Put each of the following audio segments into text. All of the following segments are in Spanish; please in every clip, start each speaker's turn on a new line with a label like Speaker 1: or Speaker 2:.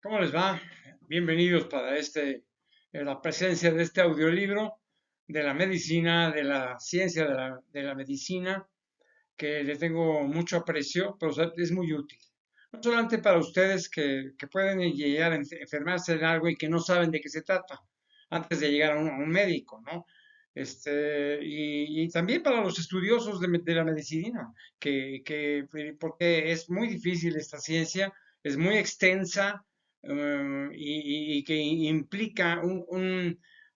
Speaker 1: ¿Cómo les va? Bienvenidos para la presencia de este audiolibro de la medicina, de la ciencia de la medicina, que le tengo mucho aprecio, pero es muy útil. No solamente para ustedes que pueden llegar a enfermarse de algo y que no saben de qué se trata antes de llegar a un médico, ¿no? Y también para los estudiosos de la medicina, porque es muy difícil esta ciencia, es muy extensa, y que implica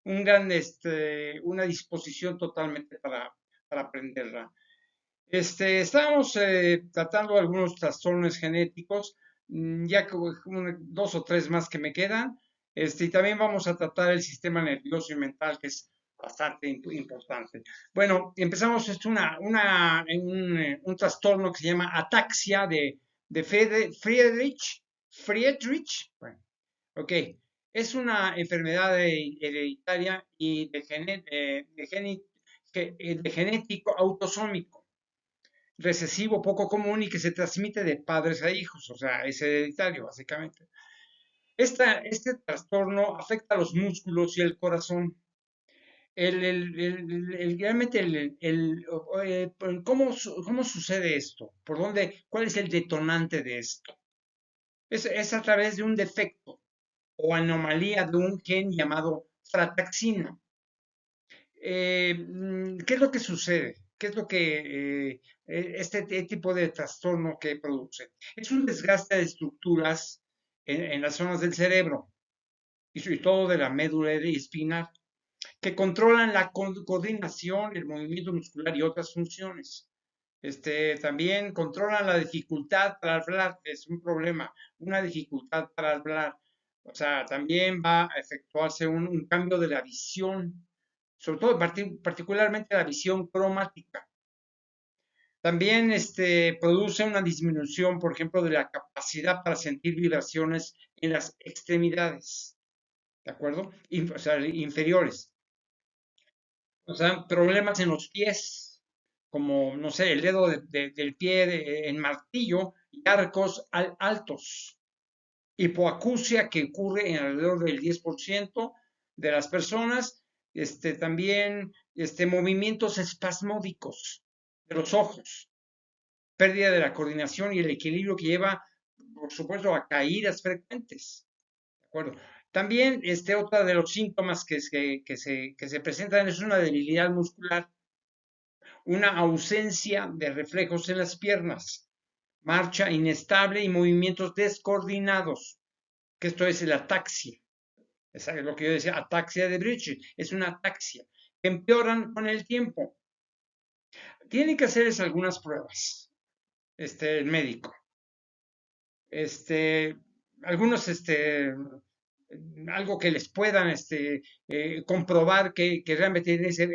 Speaker 1: una disposición totalmente para aprenderla. Estábamos tratando algunos trastornos genéticos, ya que dos o tres más que me quedan, y también vamos a tratar el sistema nervioso y mental, que es bastante importante. Bueno, empezamos un trastorno que se llama ataxia de Friedrich. Bueno, ok, es una enfermedad hereditaria y de genético autosómico recesivo poco común y que se transmite de padres a hijos, o sea, es hereditario, básicamente. Este trastorno afecta a los músculos y el corazón. Realmente, ¿cómo sucede esto? ¿Cuál es el detonante de esto? Es a través de un defecto o anomalía de un gen llamado frataxina. ¿Qué es lo que sucede? ¿Qué es lo que tipo de trastorno que produce? Es un desgaste de estructuras en las zonas del cerebro y sobre todo de la médula espinal, que controlan la coordinación, el movimiento muscular y otras funciones. También controlan la dificultad para hablar, es un problema, una dificultad para hablar. O sea, también va a efectuarse un cambio de la visión, sobre todo particularmente la visión cromática. También produce una disminución, por ejemplo, de la capacidad para sentir vibraciones en las extremidades, ¿de acuerdo? O sea, inferiores. O sea, problemas en los pies, como, no sé, el dedo del pie en martillo y arcos altos. Hipoacusia que ocurre en alrededor del 10% de las personas. También movimientos espasmódicos de los ojos, pérdida de la coordinación y el equilibrio que lleva, por supuesto, a caídas frecuentes. ¿De acuerdo? También otra de los síntomas que se presentan es una debilidad muscular, una ausencia de reflejos en las piernas, marcha inestable y movimientos descoordinados, que esto es el ataxia. Es lo que yo decía, ataxia de Bridget, es una ataxia, que empeoran con el tiempo. Tiene que hacerles algunas pruebas, el médico. este, algunos, algo que les puedan comprobar que realmente tienen ese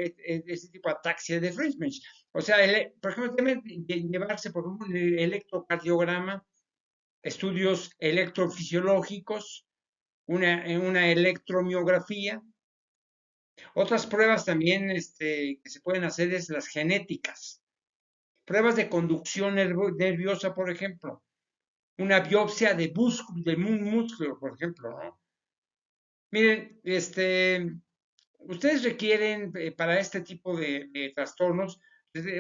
Speaker 1: tipo de ataxia de Friedrich. O sea, por ejemplo, también llevarse, por ejemplo, el electrocardiograma, estudios electrofisiológicos, una electromiografía. Otras pruebas también que se pueden hacer es las genéticas. Pruebas de conducción nerviosa, por ejemplo. Una biopsia de un músculo, por ejemplo, ¿no? Miren, ustedes requieren para este tipo de trastornos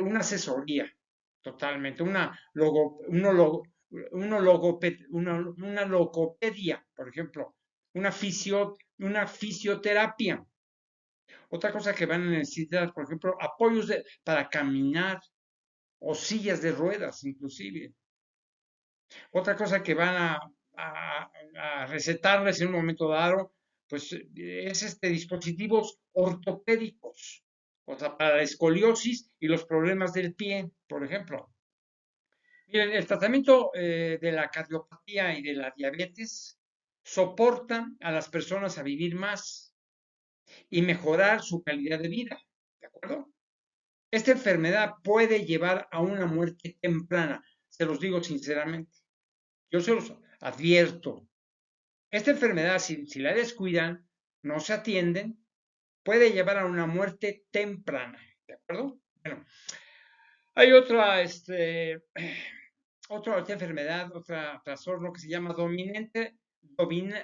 Speaker 1: una asesoría totalmente, una logopedia, por ejemplo, una fisioterapia. Otra cosa que van a necesitar, por ejemplo, para caminar o sillas de ruedas, inclusive. Otra cosa que van a recetarles en un momento dado, pues es dispositivos ortopédicos, o sea, para la escoliosis y los problemas del pie, por ejemplo. Miren, el tratamiento de la cardiopatía y de la diabetes soportan a las personas a vivir más y mejorar su calidad de vida, ¿de acuerdo? Esta enfermedad puede llevar a una muerte temprana, se los digo sinceramente. Yo se los advierto. Esta enfermedad, si la descuidan, no se atienden, puede llevar a una muerte temprana. ¿De acuerdo? Bueno, hay otra enfermedad, otro trastorno que se llama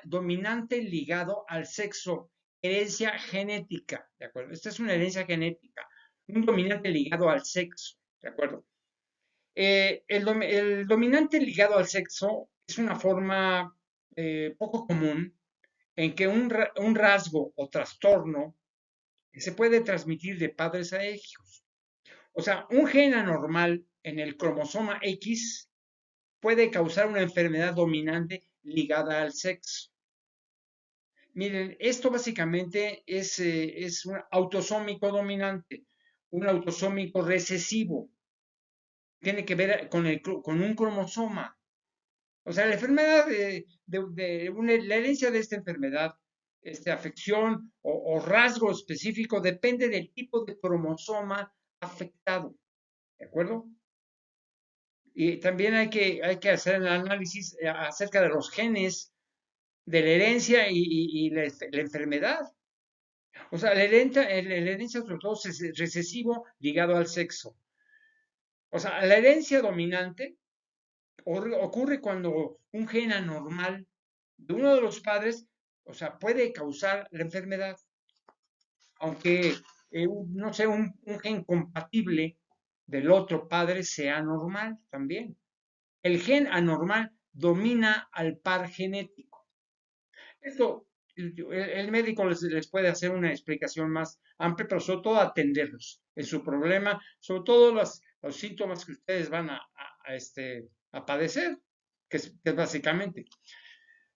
Speaker 1: dominante ligado al sexo, herencia genética, ¿de acuerdo? Esta es una herencia genética, un dominante ligado al sexo, ¿de acuerdo? El dominante ligado al sexo es una forma poco común en que un rasgo o trastorno se puede transmitir de padres a hijos. O sea, un gen anormal en el cromosoma X puede causar una enfermedad dominante ligada al sexo. Miren, esto básicamente es un autosómico dominante, un autosómico recesivo. Tiene que ver con un cromosoma. O sea, la enfermedad la herencia de esta enfermedad, esta afección o rasgo específico depende del tipo de cromosoma afectado. ¿De acuerdo? Y también hay que hacer el análisis acerca de los genes, de la herencia y la enfermedad. O sea, la herencia sobre todo es recesivo ligado al sexo. O sea, la herencia dominante ocurre cuando un gen anormal de uno de los padres, o sea, puede causar la enfermedad, aunque no sé, un gen compatible del otro padre sea normal también. El gen anormal domina al par genético. Esto, el médico les puede hacer una explicación más amplia, pero sobre todo atenderlos en su problema, sobre todo los síntomas que ustedes van a padecer, que es básicamente.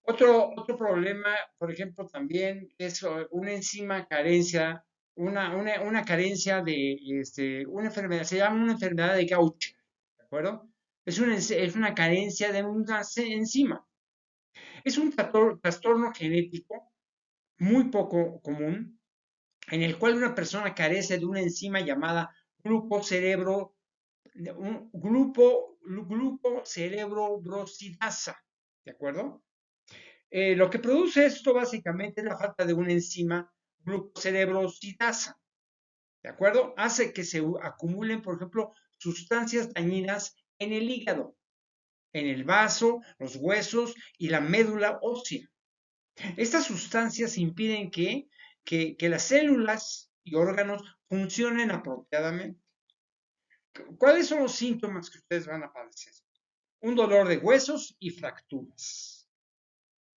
Speaker 1: Otro problema, por ejemplo, también es una enzima carencia, una carencia de una enfermedad, se llama una enfermedad de Gaucher, ¿de acuerdo? Es una carencia de una enzima. Es un trastorno genético muy poco común, en el cual una persona carece de una enzima llamada glucocerebro, glucocerebrobrosidasa, ¿de acuerdo? Lo que produce esto básicamente es la falta de una enzima glucocerebrosidasa, ¿de acuerdo? Hace que se acumulen, por ejemplo, sustancias dañinas en el hígado, en el vaso, los huesos y la médula ósea. Estas sustancias impiden que las células y órganos funcionen apropiadamente. ¿Cuáles son los síntomas que ustedes van a padecer? Un dolor de huesos y fracturas.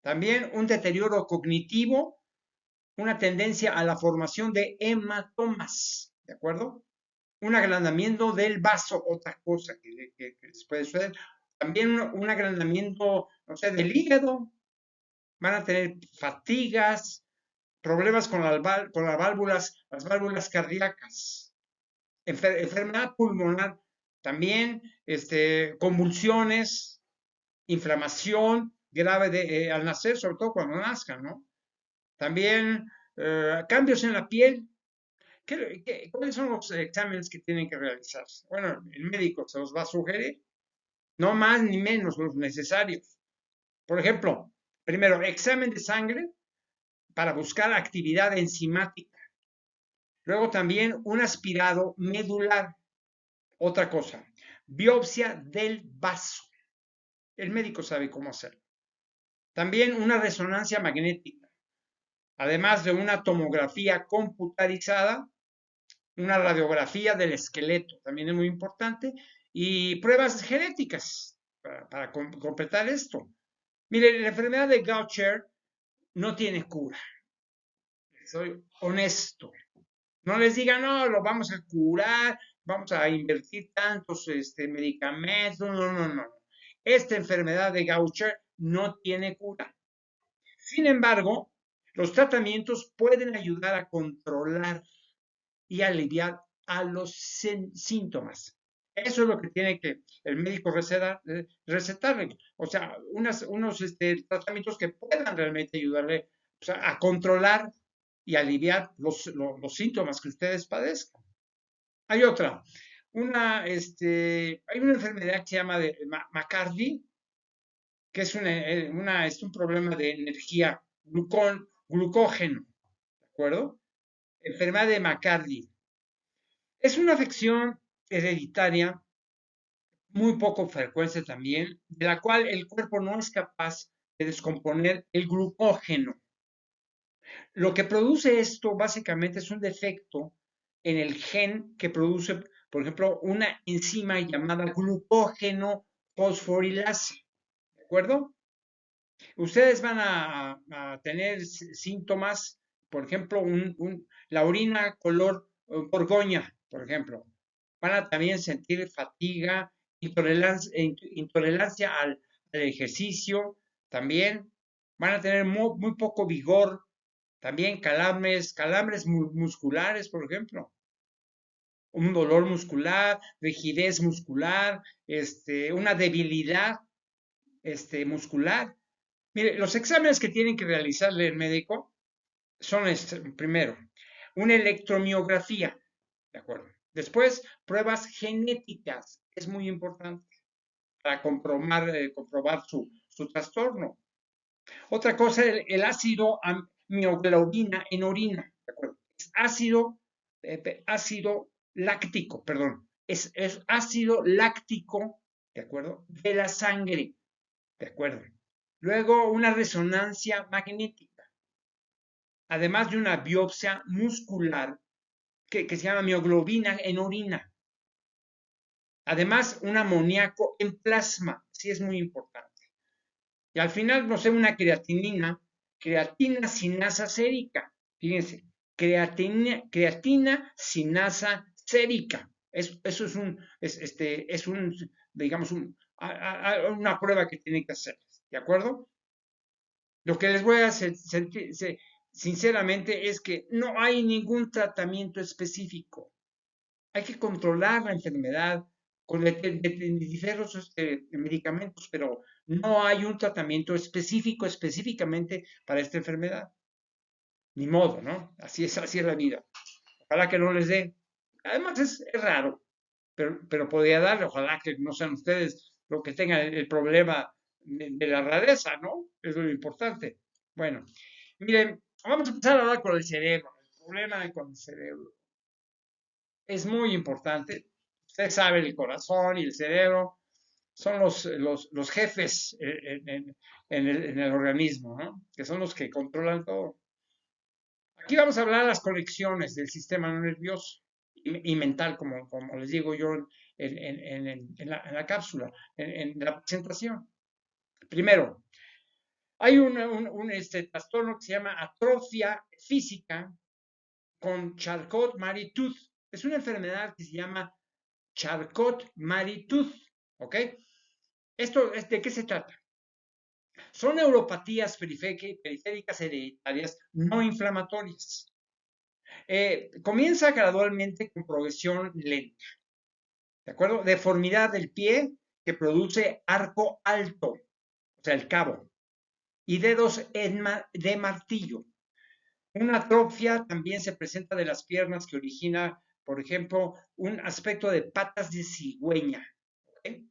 Speaker 1: También un deterioro cognitivo, una tendencia a la formación de hematomas, ¿de acuerdo? Un agrandamiento del vaso, otra cosa que les puede suceder. También un agrandamiento, no sé, del hígado. Van a tener fatigas, problemas con las válvulas cardíacas, enfermedad pulmonar, también convulsiones, inflamación grave al nacer, sobre todo cuando nazcan, ¿no? También cambios en la piel. ¿Cuáles son los exámenes que tienen que realizarse? Bueno, el médico se los va a sugerir, no más ni menos los necesarios. Por ejemplo, primero, examen de sangre para buscar actividad enzimática. Luego también un aspirado medular. Otra cosa, biopsia del vaso. El médico sabe cómo hacerlo. También una resonancia magnética, además de una tomografía computarizada, una radiografía del esqueleto, también es muy importante, y pruebas genéticas para completar esto. Mire, la enfermedad de Gaucher no tiene cura. Soy honesto. No les digan, no, lo vamos a curar, vamos a invertir tantos medicamentos. No, no, no. Esta enfermedad de Gaucher no tiene cura. Sin embargo, los tratamientos pueden ayudar a controlar y aliviar a los síntomas. Eso es lo que tiene que el médico recetarle. O sea, unos tratamientos que puedan realmente ayudarle, o sea, a controlar y aliviar los síntomas que ustedes padezcan. Hay otra, hay una enfermedad que se llama de McCarthy, que es un problema de energía, glucógeno, ¿de acuerdo? Enfermedad de McCarthy. Es una afección hereditaria muy poco frecuente también, de la cual el cuerpo no es capaz descomponer el glucógeno. Lo que produce esto básicamente es un defecto en el gen que produce, por ejemplo, una enzima llamada glucógeno fosforilasa. ¿De acuerdo? Ustedes van a tener síntomas, por ejemplo, la orina color borgoña, por ejemplo. Van a también sentir fatiga, intolerancia al ejercicio, también. Van a tener muy poco vigor, también calambres musculares, por ejemplo. Un dolor muscular, rigidez muscular, una debilidad muscular. Mire, los exámenes que tienen que realizarle el médico son, primero, una electromiografía, ¿de acuerdo? Después, pruebas genéticas, es muy importante para comprobar su trastorno. Otra cosa, el ácido mioglobina en orina, ¿de acuerdo? Es ácido láctico, perdón, es ácido láctico, ¿de acuerdo? De la sangre, ¿de acuerdo? Luego, una resonancia magnética, además de una biopsia muscular que se llama mioglobina en orina. Además, un amoníaco en plasma, sí es muy importante. Y al final, no sé, una creatina sinasa sérica. Fíjense, creatina sinasa sérica. Eso es un, digamos, una prueba que tienen que hacer, ¿de acuerdo? Lo que les voy a sinceramente es que no hay ningún tratamiento específico. Hay que controlar la enfermedad con diversos medicamentos, pero no hay un tratamiento específicamente para esta enfermedad. Ni modo, ¿no? Así es la vida. Ojalá que no les dé. Además es raro, pero podría darle, ojalá que no sean ustedes los que tengan el problema de la rareza, ¿no? Eso es lo importante. Bueno, miren, vamos a empezar a hablar con el cerebro. El problema con el cerebro es muy importante. Usted sabe, el corazón y el cerebro son los jefes en el organismo, ¿no? Que son los que controlan todo. Aquí vamos a hablar de las conexiones del sistema nervioso y mental, como les digo yo en la cápsula, en la presentación. Primero, hay un trastorno que se llama atrofia física con Charcot-Marie-Tooth. Es una enfermedad que se llama Charcot-Marie-Tooth, ¿ok? ¿De qué se trata? Son neuropatías periféricas hereditarias no inflamatorias. Comienza gradualmente con progresión lenta, ¿de acuerdo? Deformidad del pie que produce arco alto, o sea, el cabo, y dedos de martillo. Una atrofia también se presenta de las piernas que origina, por ejemplo, un aspecto de patas de cigüeña. ¿Okay?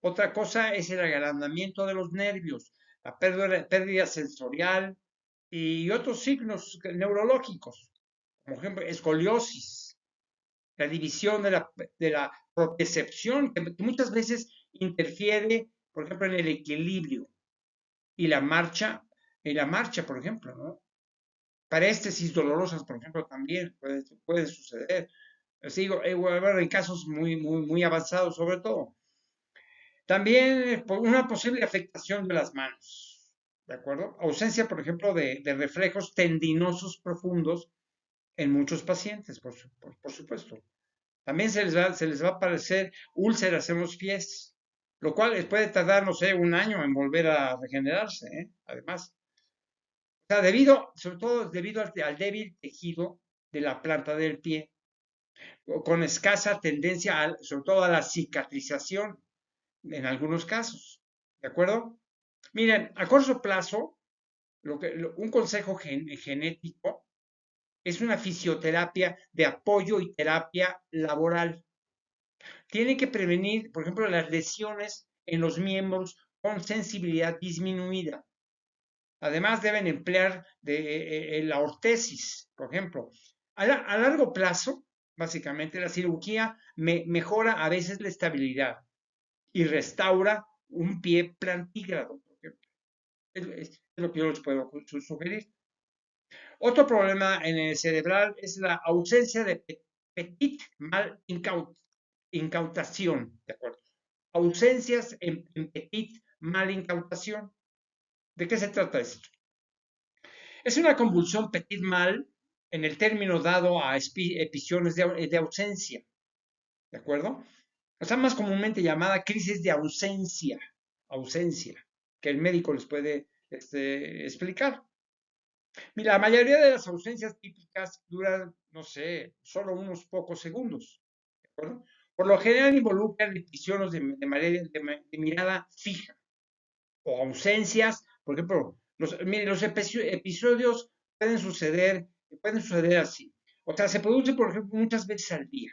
Speaker 1: Otra cosa es el agrandamiento de los nervios, la pérdida sensorial y otros signos neurológicos, como ejemplo escoliosis, la división de la propriocepción, que muchas veces interfiere, por ejemplo, en el equilibrio y la marcha, por ejemplo, ¿no? Paréstesis dolorosas, por ejemplo, también puede suceder. Sigo, en casos muy avanzados, sobre todo. También una posible afectación de las manos, ¿de acuerdo? Ausencia, por ejemplo, de reflejos tendinosos profundos en muchos pacientes, por supuesto. También se les va a aparecer úlceras en los pies, lo cual les puede tardar, no sé, un año en volver a regenerarse, ¿eh? Además. O sea, sobre todo debido al débil tejido de la planta del pie, con escasa tendencia, sobre todo a la cicatrización en algunos casos. ¿De acuerdo? Miren, a corto plazo, un consejo genético es una fisioterapia de apoyo y terapia laboral. Tiene que prevenir, por ejemplo, las lesiones en los miembros con sensibilidad disminuida. Además, deben emplear la ortesis, por ejemplo. A largo plazo, básicamente, la cirugía mejora a veces la estabilidad y restaura un pie plantígrado, por ejemplo. Es lo que yo les puedo sugerir. Otro problema en el cerebral es la ausencia de petit mal incautación, ¿de acuerdo? Ausencias en petit mal incautación. ¿De qué se trata esto? Es una convulsión petit mal en el término dado a episodios de ausencia, ¿de acuerdo? O sea, más comúnmente llamada crisis de ausencia, que el médico les puede explicar. Mira, la mayoría de las ausencias típicas duran, no sé, solo unos pocos segundos, ¿de acuerdo? Por lo general involucran episodios de mirada fija o ausencias, por ejemplo, los episodios pueden suceder así. O sea, se producen, por ejemplo, muchas veces al día.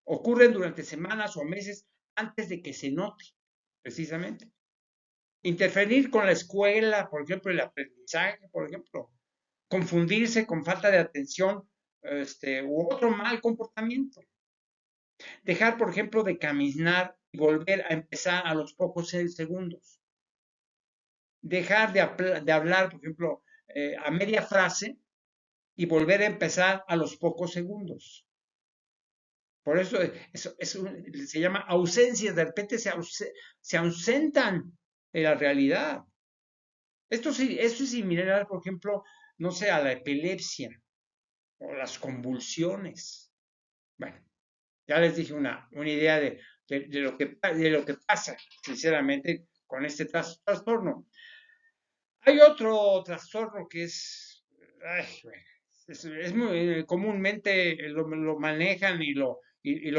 Speaker 1: Ocurren durante semanas o meses antes de que se note, precisamente. Interferir con la escuela, por ejemplo, el aprendizaje, por ejemplo, confundirse con falta de atención u otro mal comportamiento. Dejar, por ejemplo, de caminar y volver a empezar a los pocos segundos. Dejar de hablar, por ejemplo, a media frase y volver a empezar a los pocos segundos. Por eso se llama ausencia, de repente se ausentan de la realidad. Esto es similar, por ejemplo, no sé, a la epilepsia o las convulsiones. Bueno, ya les dije una idea de lo que pasa, sinceramente, con este trastorno. Hay otro trastorno que ay, bueno, es muy comúnmente lo manejan y lo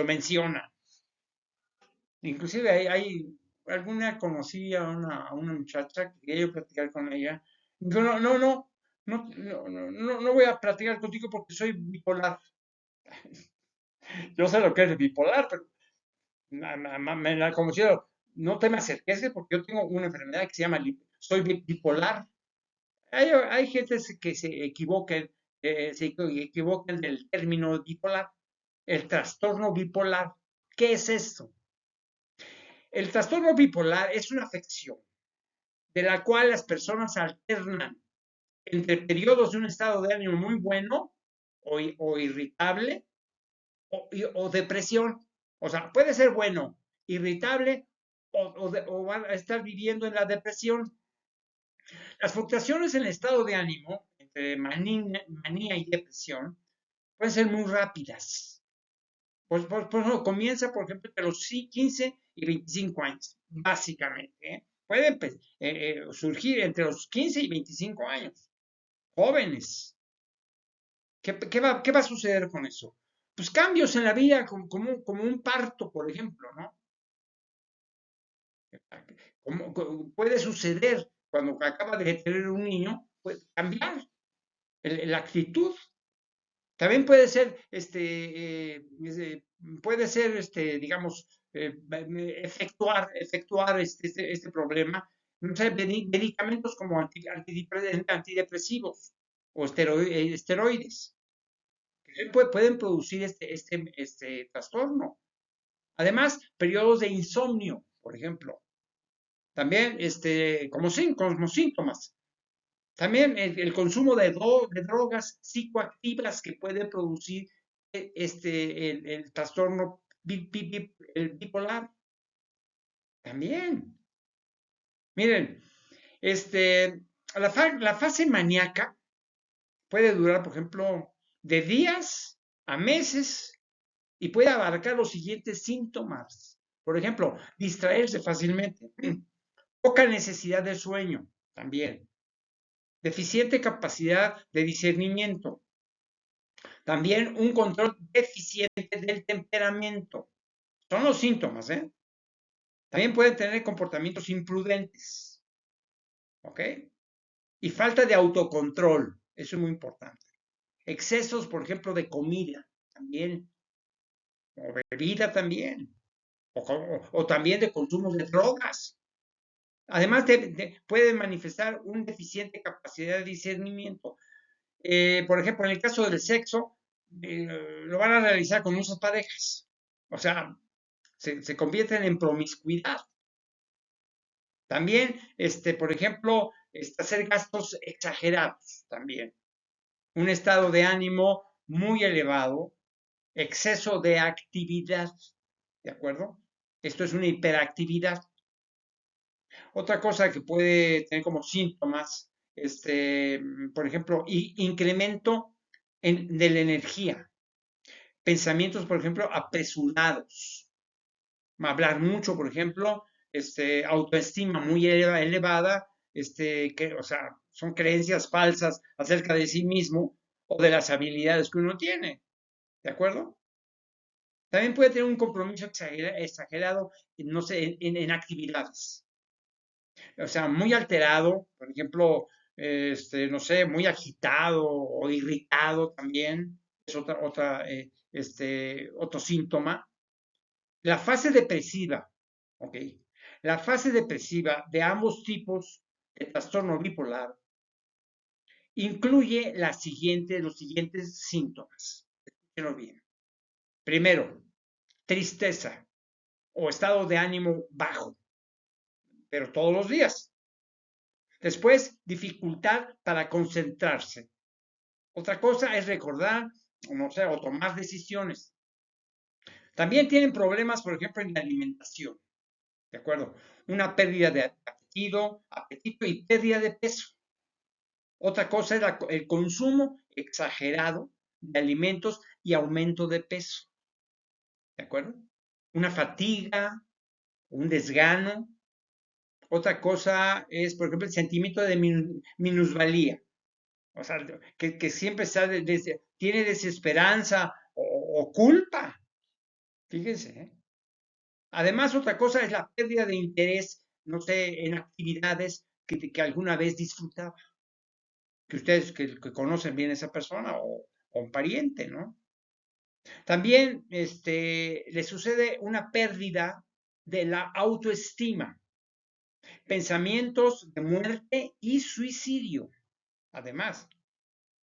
Speaker 1: mencionan. Inclusive alguna conocí a una muchacha que quería yo platicar con ella. Dijo, no voy a platicar contigo porque soy bipolar. Yo sé lo que es bipolar, pero me la conocieron. No te me acerques porque yo tengo una enfermedad que se llama, soy bipolar. Hay gente que se equivocan del término bipolar, el trastorno bipolar. ¿Qué es esto? El trastorno bipolar es una afección de la cual las personas alternan entre periodos de un estado de ánimo muy bueno o irritable o depresión. O sea, puede ser bueno, irritable o van a estar viviendo en la depresión. Las fluctuaciones en el estado de ánimo, entre manía y depresión, pueden ser muy rápidas. Por eso comienza, por ejemplo, entre los 15 y 25 años, básicamente. Pueden surgir entre los 15 y 25 años. Jóvenes. ¿Qué va a suceder con eso? Pues cambios en la vida, como un parto, por ejemplo, ¿no? Puede suceder cuando acaba de tener un niño, puede cambiar la actitud. También puede ser, digamos, efectuar este problema, no sé, medicamentos como antidepresivos o esteroides, que pueden producir este trastorno. Además, periodos de insomnio, por ejemplo, también como síntomas. También el consumo de drogas psicoactivas que puede producir el trastorno bipolar. También. Miren, la fase maníaca puede durar, por ejemplo, de días a meses y puede abarcar los siguientes síntomas. Por ejemplo, distraerse fácilmente, poca necesidad de sueño, también. Deficiente capacidad de discernimiento. También un control deficiente del temperamento. Son los síntomas, ¿eh? También pueden tener comportamientos imprudentes. ¿Ok? Y falta de autocontrol. Eso es muy importante. Excesos, por ejemplo, de comida. También. O bebida también. O también de consumo de drogas. Además, pueden manifestar una deficiente capacidad de discernimiento. Por ejemplo, en el caso del sexo, lo van a realizar con muchas parejas. O sea, se convierten en promiscuidad. También, por ejemplo, hacer gastos exagerados también. Un estado de ánimo muy elevado, exceso de actividad, ¿de acuerdo? Esto es una hiperactividad. Otra cosa que puede tener como síntomas, por ejemplo, incremento de la energía, pensamientos, por ejemplo, apresurados, hablar mucho, por ejemplo, autoestima muy elevada, o sea, son creencias falsas acerca de sí mismo o de las habilidades que uno tiene, ¿de acuerdo? También puede tener un compromiso exagerado, no sé, en actividades. O sea, muy alterado, por ejemplo, no sé, muy agitado o irritado también, es otro síntoma. La fase depresiva, ¿ok? La fase depresiva de ambos tipos de trastorno bipolar incluye los siguientes síntomas. Escúchenlo bien. Primero, tristeza o estado de ánimo bajo, pero todos los días. Después, dificultad para concentrarse. Otra cosa es recordar, no sé, o tomar decisiones. También tienen problemas, por ejemplo, en la alimentación, ¿de acuerdo? Una pérdida de apetito y pérdida de peso. Otra cosa es el consumo exagerado de alimentos y aumento de peso, ¿de acuerdo? Una fatiga, un desgano. Otra cosa es, por ejemplo, el sentimiento de minusvalía. O sea, que siempre tiene desesperanza o culpa. Fíjense, ¿eh? Además, otra cosa es la pérdida de interés, no sé, en actividades que alguna vez disfrutaba. Que ustedes que conocen bien a esa persona o un pariente, ¿no? También le sucede una pérdida de la autoestima, pensamientos de muerte y suicidio. Además,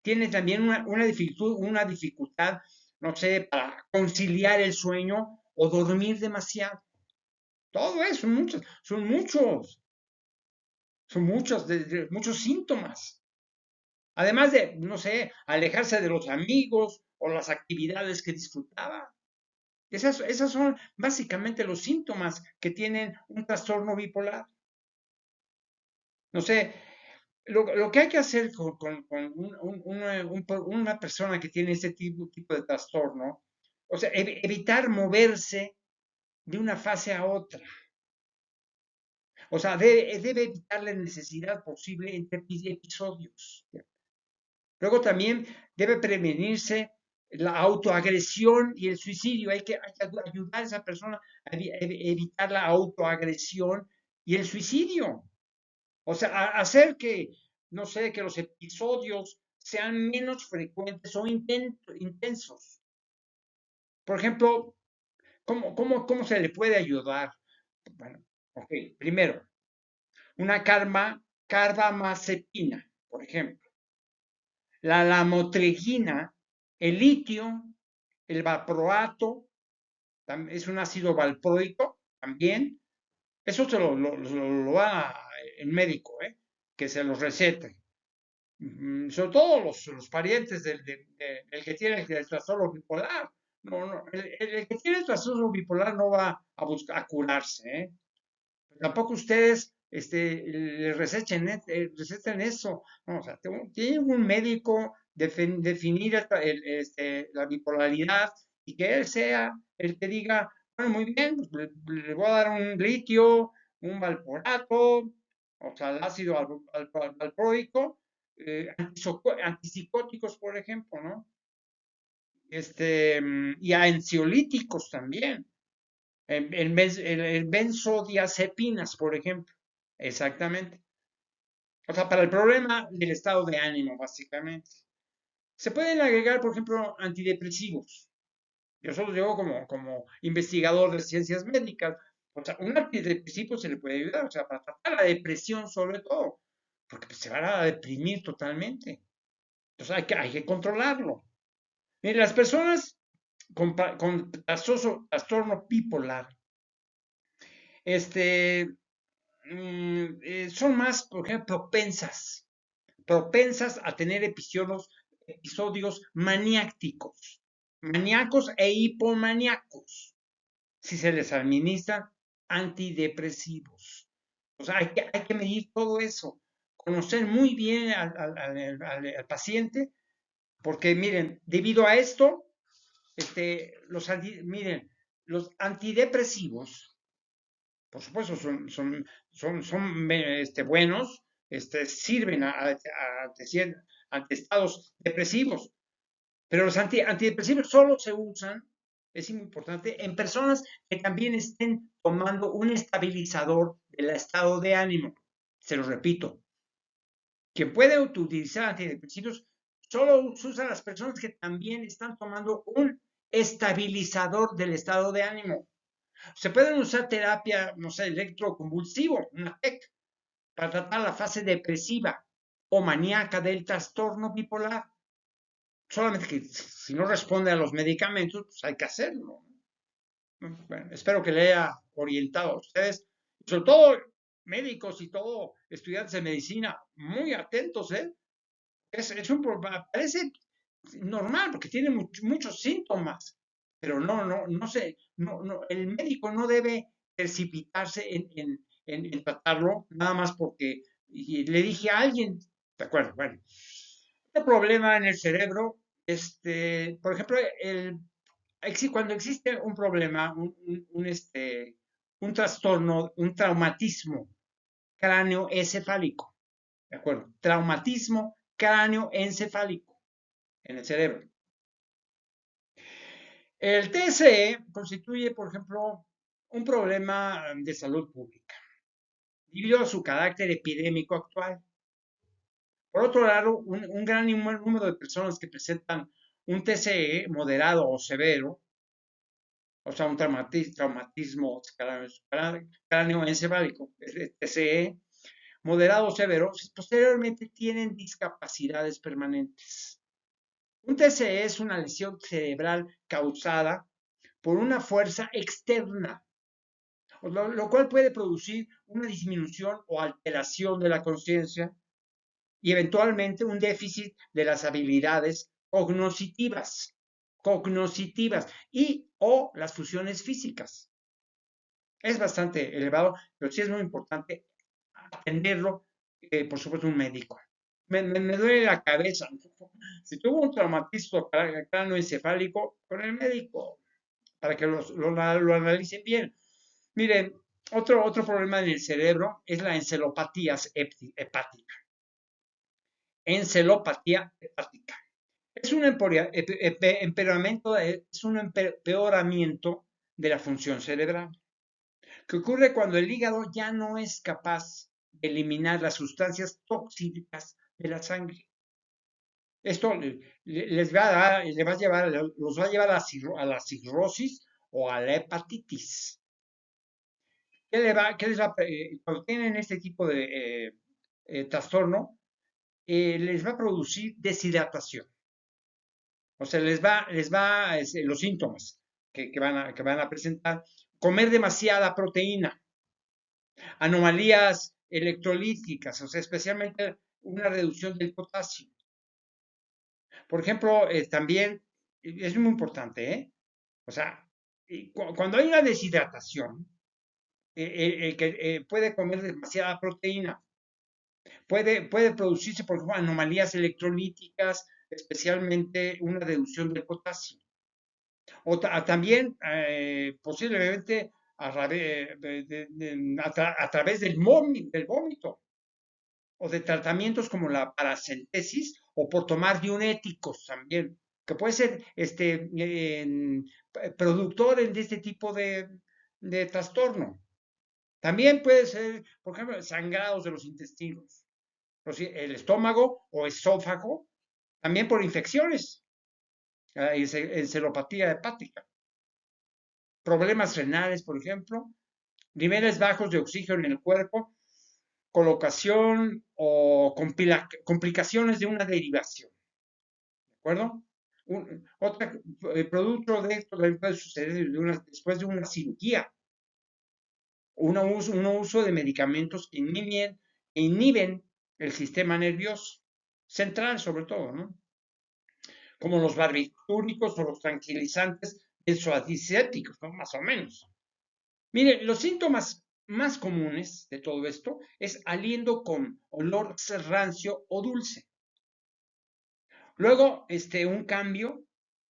Speaker 1: tiene también una dificultad, no sé, para conciliar el sueño o dormir demasiado. Todo eso, muchos síntomas. Además de, no sé, alejarse de los amigos o las actividades que disfrutaba. Esas son básicamente los síntomas que tienen un trastorno bipolar. No sé, lo que hay que hacer con una persona que tiene ese tipo de trastorno, o sea, evitar moverse de una fase a otra. O sea, debe evitar la necesidad posible entre episodios. Luego también debe prevenirse la autoagresión y el suicidio. Hay que ayudar a esa persona a evitar la autoagresión y el suicidio. O sea, hacer que, no sé, que los episodios sean menos frecuentes o intensos. Por ejemplo, ¿cómo se le puede ayudar? Bueno, ok, primero, una carbamazepina, por ejemplo. La lamotrigina, el litio, el valproato, es un ácido valproico también. Eso se lo da el médico, que se los recete. Sobre todo los parientes del que tiene el trastorno bipolar. No, el que tiene el trastorno bipolar no va a buscar a curarse, ¿eh? Tampoco ustedes le receten eso. No, o sea, tiene un médico definir la bipolaridad y que él sea el que diga, bueno, muy bien, pues, le voy a dar un litio, un valproato, o sea, el ácido valproico, antipsicóticos, por ejemplo, ¿no? Y a ansiolíticos también. En benzodiazepinas, por ejemplo. Exactamente. O sea, para el problema del estado de ánimo, básicamente. Se pueden agregar, por ejemplo, antidepresivos. Yo solo digo como investigador de ciencias médicas. O sea, un antidepresivo se le puede ayudar, o sea, para tratar la depresión sobre todo, porque pues, se van a deprimir totalmente. Entonces hay que controlarlo. Miren, las personas con trastorno bipolar, este, son más, por ejemplo, propensas a tener episodios maníacos e hipomaníacos, si se les administran antidepresivos. O sea, hay que medir todo eso, conocer muy bien al paciente, porque miren, debido a esto, miren, los antidepresivos, por supuesto, son buenos, sirven ante estados depresivos, pero los antidepresivos solo se usan, es muy importante, en personas que también estén tomando un estabilizador del estado de ánimo. Se lo repito, quien puede utilizar antidepresivos solo se usan las personas que también están tomando un estabilizador del estado de ánimo. Se pueden usar terapia, no sé, electroconvulsivo, una TEC, para tratar la fase depresiva o maníaca del trastorno bipolar. Solamente que si no responde a los medicamentos, pues hay que hacerlo. Bueno, espero que le haya orientado a ustedes, sobre todo médicos y todo estudiantes de medicina, muy atentos, ¿eh? Parece normal porque tiene muchos síntomas, pero no sé, el médico no debe precipitarse en tratarlo nada más porque le dije a alguien, ¿de acuerdo? Bueno, el problema en el cerebro, por ejemplo, cuando existe un problema, un trastorno, un traumatismo cráneoencefálico, ¿de acuerdo? Traumatismo cráneoencefálico en el cerebro. El TSE constituye, por ejemplo, un problema de salud pública, debido a su carácter epidémico actual. Por otro lado, un gran número de personas que presentan un TCE moderado o severo, o sea, un traumatismo cráneoencefálico, TCE, moderado o severo, posteriormente tienen discapacidades permanentes. Un TCE es una lesión cerebral causada por una fuerza externa, lo cual puede producir una disminución o alteración de la conciencia y eventualmente un déficit de las habilidades cognitivas y o las funciones físicas. Es bastante elevado, pero sí es muy importante atenderlo, por supuesto, un médico. Me duele la cabeza. Si tuvo un traumatismo cráneoencefálico, con el médico, para que lo analicen bien. Miren, otro problema en el cerebro es la encelopatía hepática. Encelopatía hepática. Es un empeoramiento de la función cerebral, que ocurre cuando el hígado ya no es capaz de eliminar las sustancias tóxicas de la sangre. Esto los va a llevar a la cirrosis o a la hepatitis. Cuando tienen este tipo de trastorno, les va a producir deshidratación. O sea, los síntomas que van a presentar, comer demasiada proteína, anomalías electrolíticas, o sea, especialmente una reducción del potasio. Por ejemplo, también es muy importante, ¿eh? O sea, cuando hay una deshidratación, el que puede comer demasiada proteína, puede producirse, por ejemplo, anomalías electrolíticas, especialmente una reducción del potasio. O también posiblemente a través del vómito o de tratamientos como la paracentesis o por tomar diuréticos también, que puede ser productor de este tipo de trastorno. También puede ser, por ejemplo, sangrados de los intestinos, el estómago o esófago, también por infecciones, encelopatía hepática. Problemas renales, por ejemplo, niveles bajos de oxígeno en el cuerpo, colocación o complicaciones de una derivación. ¿De acuerdo? Otro producto de esto puede suceder después de una cirugía. un uso de medicamentos que inhiben el sistema nervioso central, sobre todo, ¿no? Como los barbitúricos o los tranquilizantes benzoacéticos, ¿no? Más o menos. Mire, los síntomas más comunes de todo esto es aliento con olor rancio o dulce. Luego, un cambio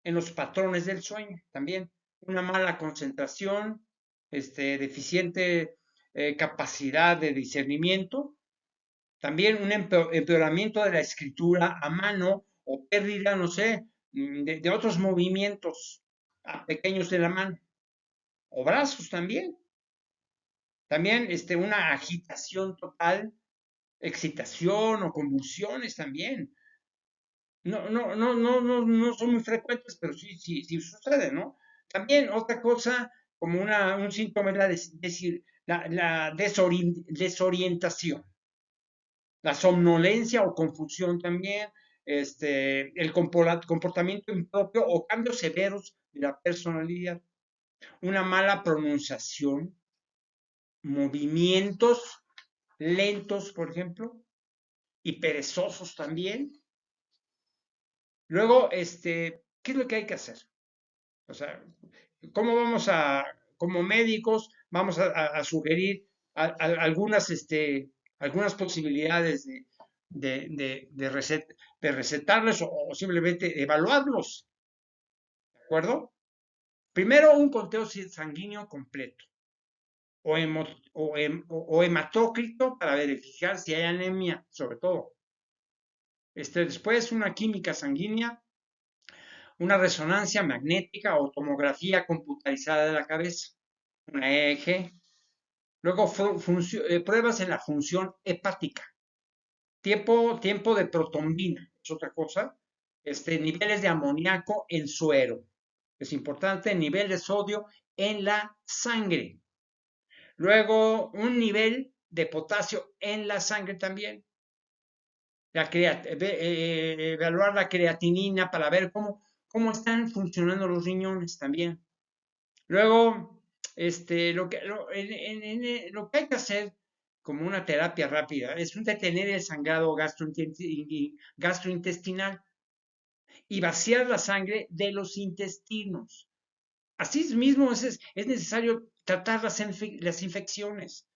Speaker 1: en los patrones del sueño también, una mala concentración, deficiente capacidad de discernimiento, también un empeoramiento de la escritura a mano o pérdida, no sé, de otros movimientos pequeños de la mano o brazos también. También una agitación total, excitación o convulsiones también. No son muy frecuentes, pero sí sucede, ¿no? También otra cosa, como un síntoma es la desorientación, la somnolencia o confusión también, el comportamiento impropio o cambios severos de la personalidad, una mala pronunciación, movimientos lentos, por ejemplo, y perezosos también. Luego, ¿qué es lo que hay que hacer? O sea, ¿cómo como médicos, vamos a sugerir algunas posibilidades de recetarles o simplemente evaluarlos? ¿De acuerdo? Primero, un conteo sanguíneo completo o hematócrito para verificar si hay anemia, sobre todo. Después, una química sanguínea, una resonancia magnética o tomografía computarizada de la cabeza, una EEG. Luego, pruebas en la función hepática. Tiempo de protombina, es otra cosa. Niveles de amoníaco en suero. Es importante, nivel de sodio en la sangre. Luego, un nivel de potasio en la sangre también. Evaluar la creatinina para ver cómo están funcionando los riñones también. Luego, lo que hay que hacer como una terapia rápida es detener el sangrado gastrointestinal y vaciar la sangre de los intestinos. Asimismo, es necesario tratar las infecciones,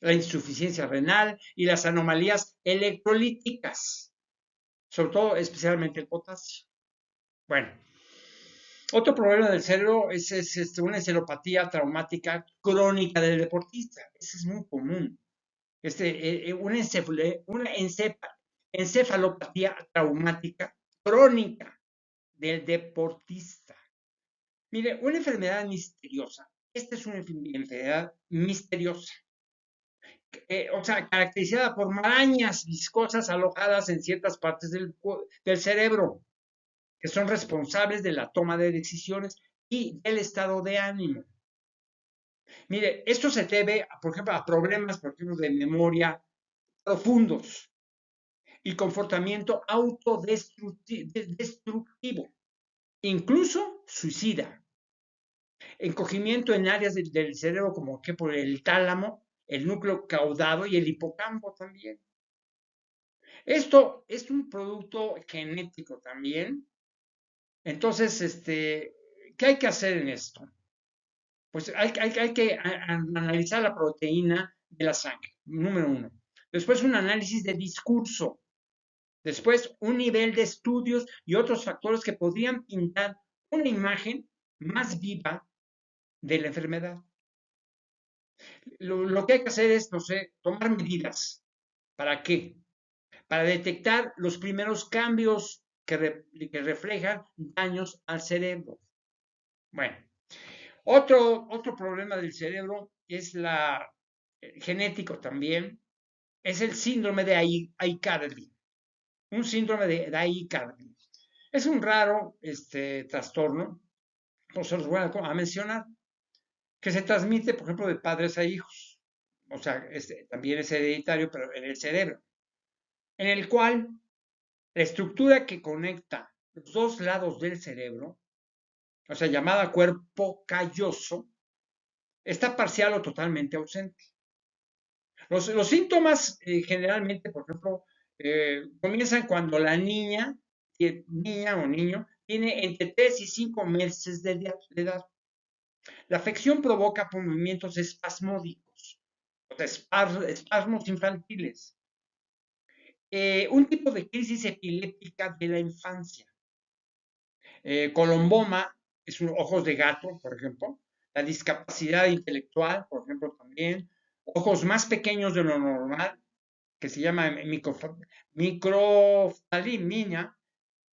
Speaker 1: la insuficiencia renal y las anomalías electrolíticas, sobre todo, especialmente el potasio. Bueno, otro problema del cerebro es una encefalopatía traumática crónica del deportista. Ese es muy común. Una encefalopatía traumática crónica del deportista. Mire, una enfermedad misteriosa. Esta es una enfermedad misteriosa. O sea, caracterizada por marañas viscosas alojadas en ciertas partes del cerebro, que son responsables de la toma de decisiones y del estado de ánimo. Mire, esto se debe, por ejemplo, a problemas, por ejemplo, de memoria profundos y comportamiento autodestructivo, incluso suicida. Encogimiento en áreas del cerebro como que por el tálamo, el núcleo caudado y el hipocampo también. Esto es un producto genético también. Entonces, ¿qué hay que hacer en esto? Pues hay que analizar la proteína de la sangre, número uno. Después un análisis de discurso. Después un nivel de estudios y otros factores que podrían pintar una imagen más viva de la enfermedad. Lo que hay que hacer es, no sé, tomar medidas. ¿Para qué? Para detectar los primeros cambios que reflejan daños al cerebro. Bueno, otro problema del cerebro es genético también, es el síndrome de Aicardi. Un síndrome de Aicardi. Es un raro trastorno, no se los voy a mencionar, que se transmite, por ejemplo, de padres a hijos. O sea, también es hereditario, pero en el cerebro, en el cual la estructura que conecta los dos lados del cerebro, o sea, llamada cuerpo calloso, está parcial o totalmente ausente. Los síntomas generalmente, por ejemplo, comienzan cuando la niña o niño, tiene entre 3 y 5 meses de edad. La afección provoca por movimientos espasmódicos, o sea, espasmos infantiles, un tipo de crisis epiléptica de la infancia. Colomboma es un ojos de gato, por ejemplo. La discapacidad intelectual, por ejemplo, también. Ojos más pequeños de lo normal, que se llama microftalimia.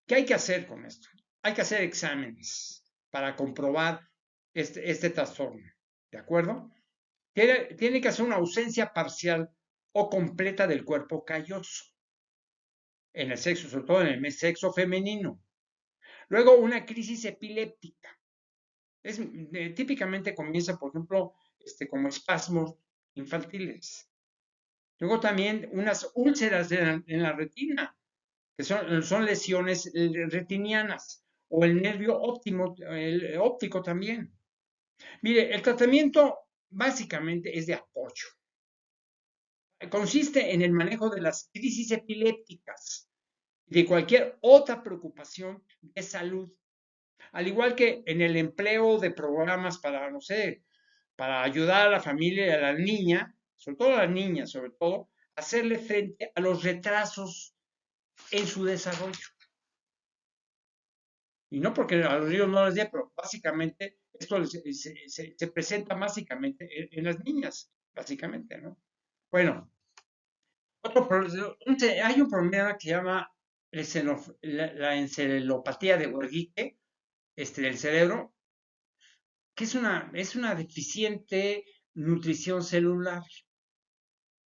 Speaker 1: ¿Qué hay que hacer con esto? Hay que hacer exámenes para comprobar este trastorno. ¿De acuerdo? Tiene que hacer una ausencia parcial o completa del cuerpo calloso en el sexo, sobre todo en el sexo femenino. Luego, una crisis epiléptica. Típicamente comienza, por ejemplo, como espasmos infantiles. Luego también unas úlceras en la retina, que son lesiones retinianas, o el nervio óptico también. Mire, el tratamiento básicamente es de apoyo. Consiste en el manejo de las crisis epilépticas y de cualquier otra preocupación de salud, al igual que en el empleo de programas para, no sé, para ayudar a la familia y a la niña, sobre todo a la niña, sobre todo, a hacerle frente a los retrasos en su desarrollo. Y no porque a los niños no les dé, pero básicamente esto se presenta básicamente en las niñas, básicamente, ¿no? Bueno, hay un problema que se llama la encefalopatía de Wernicke, del cerebro, que es una deficiente nutrición celular,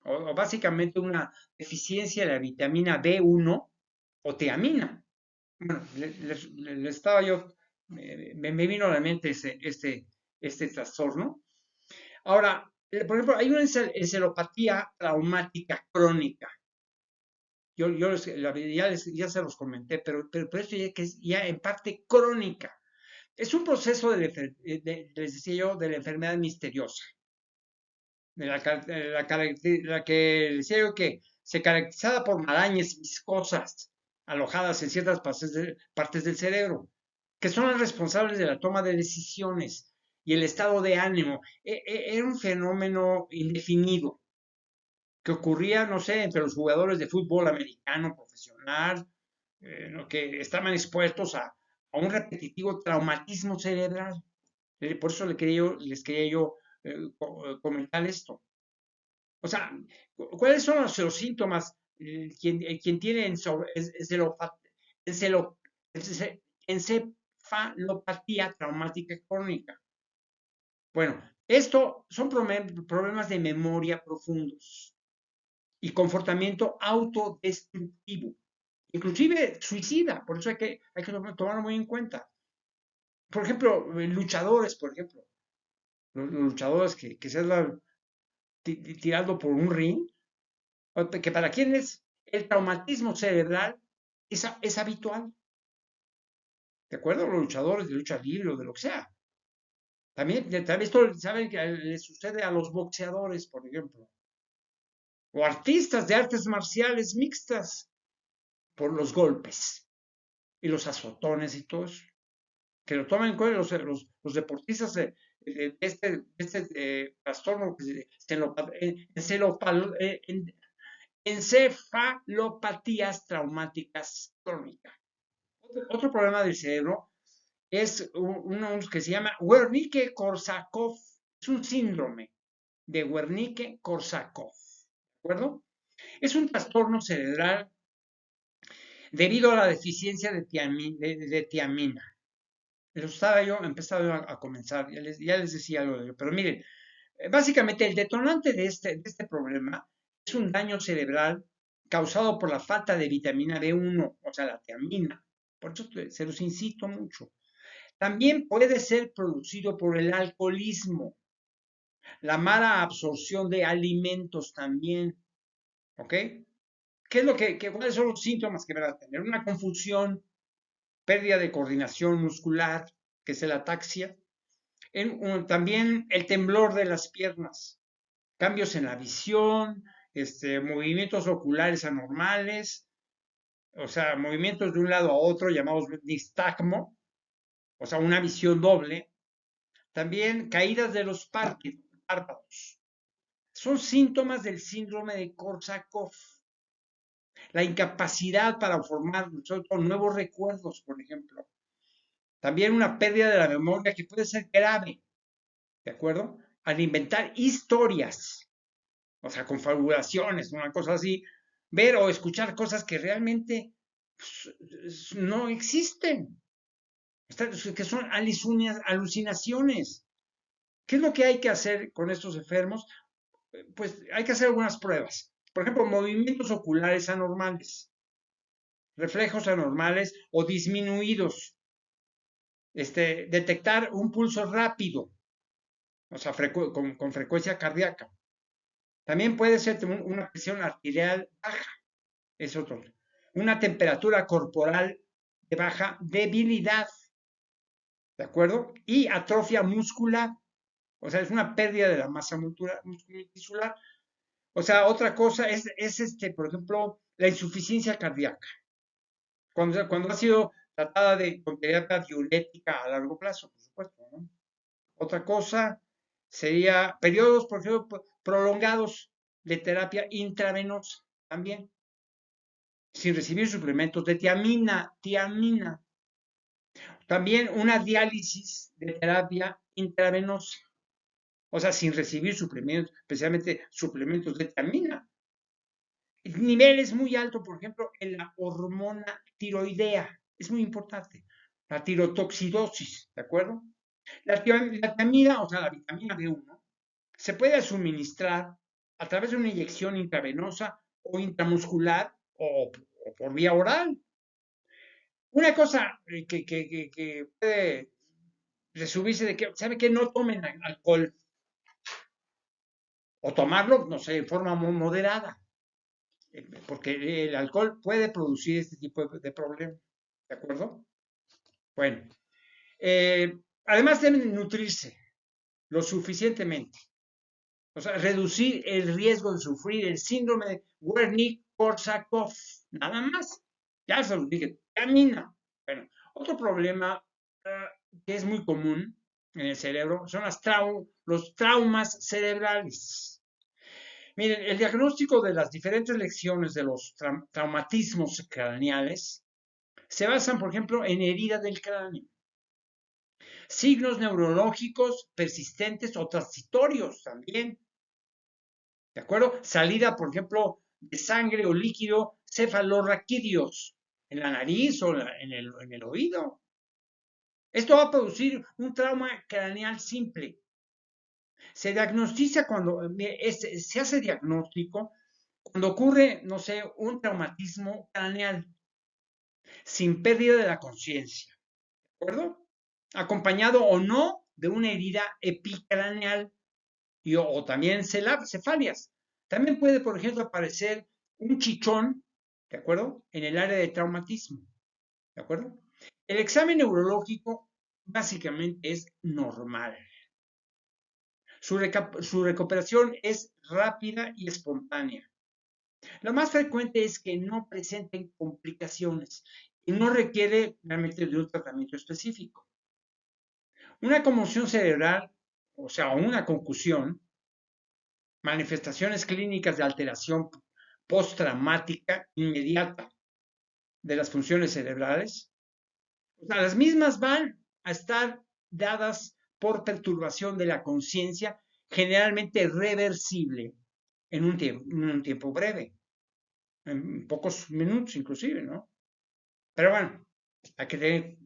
Speaker 1: o básicamente una deficiencia de la vitamina B1 o tiamina. Bueno, le estaba yo, me vino a la mente este trastorno. Ahora, por ejemplo, hay una encefalopatía traumática crónica. Ya se los comenté, pero esto ya que es ya en parte crónica. Es un proceso les decía yo, de la enfermedad misteriosa, la que decía yo que se caracterizaba por marañas viscosas alojadas en ciertas partes del cerebro, que son las responsables de la toma de decisiones y el estado de ánimo. Era un fenómeno indefinido que ocurría, no sé, entre los jugadores de fútbol americano profesional, que estaban expuestos a un repetitivo traumatismo cerebral. Por eso les quería yo comentar esto. O sea, ¿cuáles son los síntomas? Quien tiene encefalopatía traumática crónica. Bueno, esto son problemas de memoria profundos y comportamiento autodestructivo, inclusive suicida, por eso hay que tomarlo muy en cuenta. Por ejemplo, luchadores, por ejemplo, los luchadores que se andan tirando por un ring, que para quienes el traumatismo cerebral es habitual. ¿De acuerdo? Los luchadores de lucha libre o de lo que sea. También esto saben que le sucede a los boxeadores, por ejemplo, o artistas de artes marciales mixtas por los golpes y los azotones y todo eso. Que lo tomen en cuenta los deportistas de trastorno encefalopatías traumáticas crónicas. Otro problema del cerebro es uno que se llama Wernicke-Korsakoff. Es un síndrome de Wernicke-Korsakoff. ¿De acuerdo? Es un trastorno cerebral debido a la deficiencia de tiamina. Lo estaba yo empezando a comenzar, ya les decía algo de ello, pero miren, básicamente el detonante de este problema es un daño cerebral causado por la falta de vitamina B1, o sea, la tiamina. Por eso se los incito mucho. También puede ser producido por el alcoholismo, la mala absorción de alimentos también, ¿ok? ¿Cuáles son los síntomas que van a tener? Una confusión, pérdida de coordinación muscular, que es el ataxia, También el temblor de las piernas, cambios en la visión, movimientos oculares anormales, o sea, movimientos de un lado a otro llamados nistagmo, o sea, una visión doble. También caídas de los párpados. Son síntomas del síndrome de Korsakoff. La incapacidad para formar nuevos recuerdos, por ejemplo. También una pérdida de la memoria que puede ser grave, ¿de acuerdo? Al inventar historias, o sea, confabulaciones, una cosa así, ver o escuchar cosas que realmente pues, no existen, que son alucinaciones. ¿Qué es lo que hay que hacer con estos enfermos? Pues hay que hacer algunas pruebas. Por ejemplo, movimientos oculares anormales, reflejos anormales o disminuidos. Detectar un pulso rápido, o sea, con frecuencia cardíaca. También puede ser una presión arterial baja, es otro. Una temperatura corporal de baja debilidad, ¿de acuerdo? Y atrofia muscular, o sea, es una pérdida de la masa muscular. O sea, otra cosa es por ejemplo, la insuficiencia cardíaca, cuando ha sido tratada con terapia diurética a largo plazo, por supuesto, ¿no? Otra cosa sería periodos, por ejemplo, prolongados de terapia intravenosa también, sin recibir suplementos de tiamina. También una diálisis de terapia intravenosa, o sea, sin recibir suplementos, especialmente suplementos de tiamina. Niveles muy altos, por ejemplo, en la hormona tiroidea, es muy importante, la tirotoxidosis, ¿de acuerdo? La tiamina, o sea, la vitamina B1, se puede suministrar a través de una inyección intravenosa o intramuscular o por vía oral. Una cosa que puede resumirse de que, ¿sabe que no tomen alcohol? O tomarlo, no sé, de forma muy moderada, porque el alcohol puede producir este tipo de problemas, ¿de acuerdo? Bueno, además deben nutrirse lo suficientemente. O sea, reducir el riesgo de sufrir el síndrome de Wernicke-Korsakoff. Nada más. Ya se lo dije. Camina. Bueno, otro problema que es muy común en el cerebro son los traumas cerebrales. Miren, el diagnóstico de las diferentes lecciones de los traumatismos craneales se basan, por ejemplo, en heridas del cráneo, signos neurológicos persistentes o transitorios también, ¿de acuerdo? Salida, por ejemplo, de sangre o líquido cefalorraquídeos en la nariz o en el oído. Esto va a producir un trauma craneal simple. Se diagnostica se hace diagnóstico cuando ocurre, no sé, un traumatismo craneal sin pérdida de la conciencia, ¿de acuerdo? Acompañado o no de una herida epicraneal o también cefalias. También puede, por ejemplo, aparecer un chichón, ¿de acuerdo? En el área de traumatismo, ¿de acuerdo? El examen neurológico básicamente es normal. Su recuperación es rápida y espontánea. Lo más frecuente es que no presenten complicaciones y no requiere realmente de un tratamiento específico. Una conmoción cerebral, o sea, una concusión, manifestaciones clínicas de alteración postraumática inmediata de las funciones cerebrales, o sea, las mismas van a estar dadas por perturbación de la conciencia, generalmente reversible en un tiempo breve, en pocos minutos inclusive, ¿no? Pero bueno, hay que tener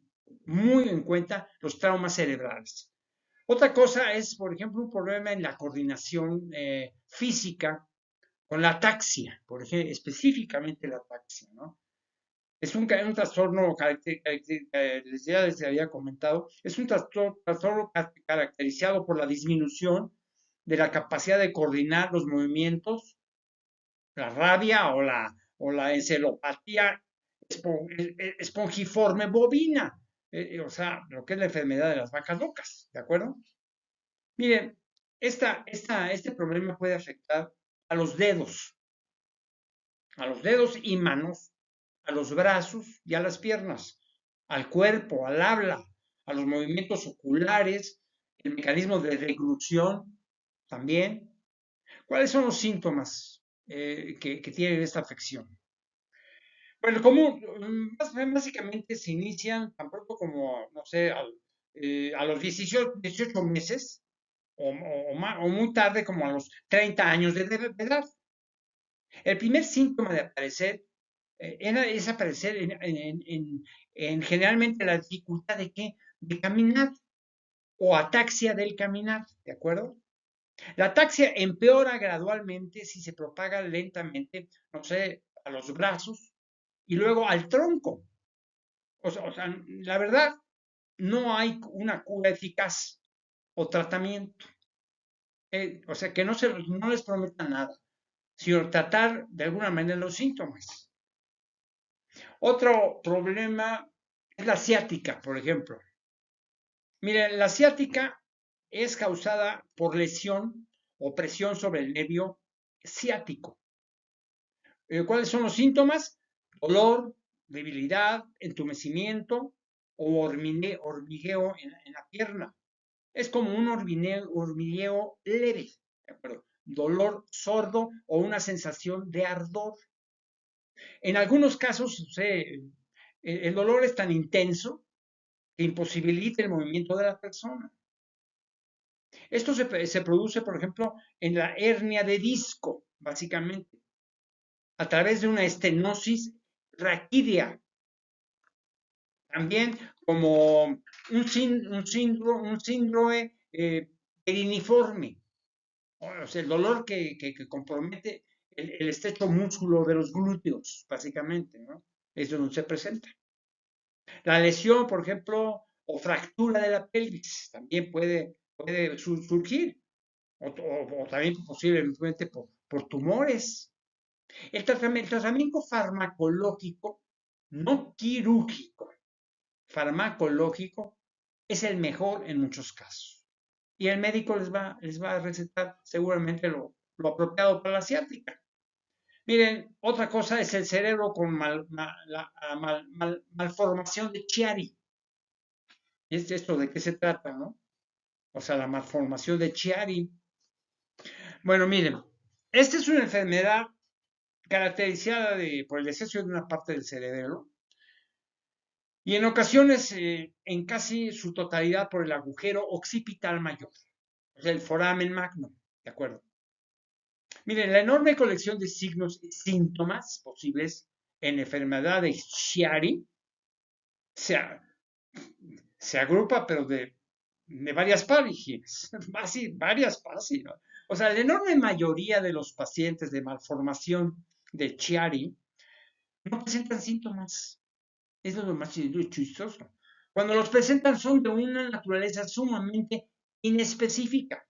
Speaker 1: muy en cuenta los traumas cerebrales. Otra cosa es, por ejemplo, un problema en la coordinación física con la ataxia, por ejemplo, específicamente la ataxia, ¿no? Es un trastorno, ya les había comentado, es un trastorno caracterizado por la disminución de la capacidad de coordinar los movimientos, la rabia o la encefalopatía espongiforme bovina, o sea, lo que es la enfermedad de las vacas locas, ¿de acuerdo? Miren, este problema puede afectar a los dedos y manos, a los brazos y a las piernas, al cuerpo, al habla, a los movimientos oculares, el mecanismo de deglución también. ¿Cuáles son los síntomas que tiene esta afección? Bueno, básicamente se inician tan pronto como, no sé, a los 18 meses o muy tarde como a los 30 años de edad. El primer síntoma de aparecer es aparecer en generalmente la dificultad de qué, de caminar o ataxia del caminar, ¿de acuerdo? La ataxia empeora gradualmente si se propaga lentamente, no sé, a los brazos y luego al tronco. O sea, la verdad, no hay una cura eficaz o tratamiento. O sea, que no les prometa nada, sino tratar de alguna manera los síntomas. Otro problema es la ciática, por ejemplo. Miren, la ciática es causada por lesión o presión sobre el nervio ciático. ¿Cuáles son los síntomas? Dolor, debilidad, entumecimiento o hormigueo en la pierna. Es como un hormigueo leve, ¿de acuerdo? Dolor sordo o una sensación de ardor. En algunos casos, el dolor es tan intenso que imposibilita el movimiento de la persona. Esto se produce, por ejemplo, en la hernia de disco, básicamente, a través de una estenosis raquídea. También como un síndrome periniforme, o sea, el dolor que compromete el estrecho músculo de los glúteos, básicamente, ¿no? Es donde se presenta. La lesión, por ejemplo, o fractura de la pelvis también puede surgir, o también posiblemente por tumores. El tratamiento farmacológico, no quirúrgico, farmacológico, es el mejor en muchos casos. Y el médico les va a recetar seguramente lo apropiado para la ciática. Miren, otra cosa es el cerebro con malformación de Chiari. ¿Es esto de qué se trata, no? O sea, la malformación de Chiari. Bueno, miren, esta es una enfermedad caracterizada por el exceso de una parte del cerebro y en ocasiones, en casi su totalidad, por el agujero occipital mayor, o sea, el foramen magno, ¿de acuerdo? Miren, la enorme colección de signos y síntomas posibles en enfermedad de Chiari se, se agrupa, pero de varias páginas, así, varias páginas. O sea, la enorme mayoría de los pacientes de malformación de Chiari no presentan síntomas. Eso es lo más chistoso. Cuando los presentan son de una naturaleza sumamente inespecífica.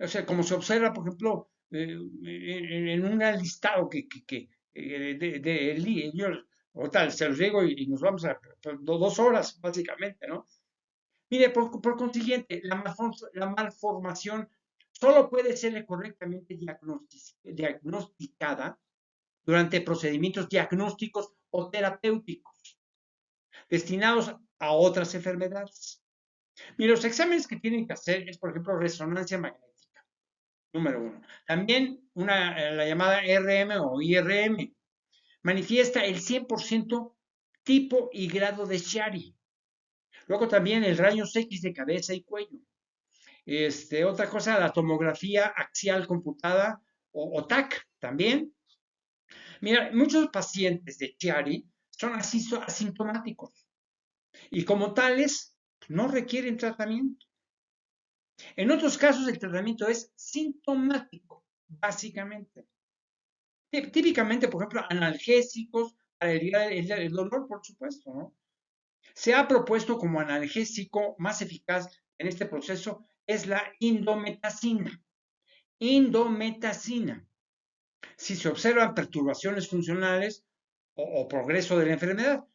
Speaker 1: O sea, como se observa, por ejemplo, en un listado yo, o tal, se los digo y nos vamos a 2 horas, básicamente, ¿no? Mire, por consiguiente, la malformación solo puede ser correctamente diagnosticada durante procedimientos diagnósticos o terapéuticos destinados a otras enfermedades. Mire, los exámenes que tienen que hacer es, por ejemplo, resonancia magnética, número 1. También la llamada RM o IRM manifiesta el 100% tipo y grado de Chiari. Luego también el rayos X de cabeza y cuello. Otra cosa, la tomografía axial computada o TAC también. Mira, muchos pacientes de Chiari son asintomáticos y como tales no requieren tratamiento. En otros casos el tratamiento es sintomático, básicamente. Típicamente, por ejemplo, analgésicos para aliviar el dolor, por supuesto, ¿no? Se ha propuesto como analgésico más eficaz en este proceso es la indometacina. Indometacina. Si se observan perturbaciones funcionales o progreso de la enfermedad,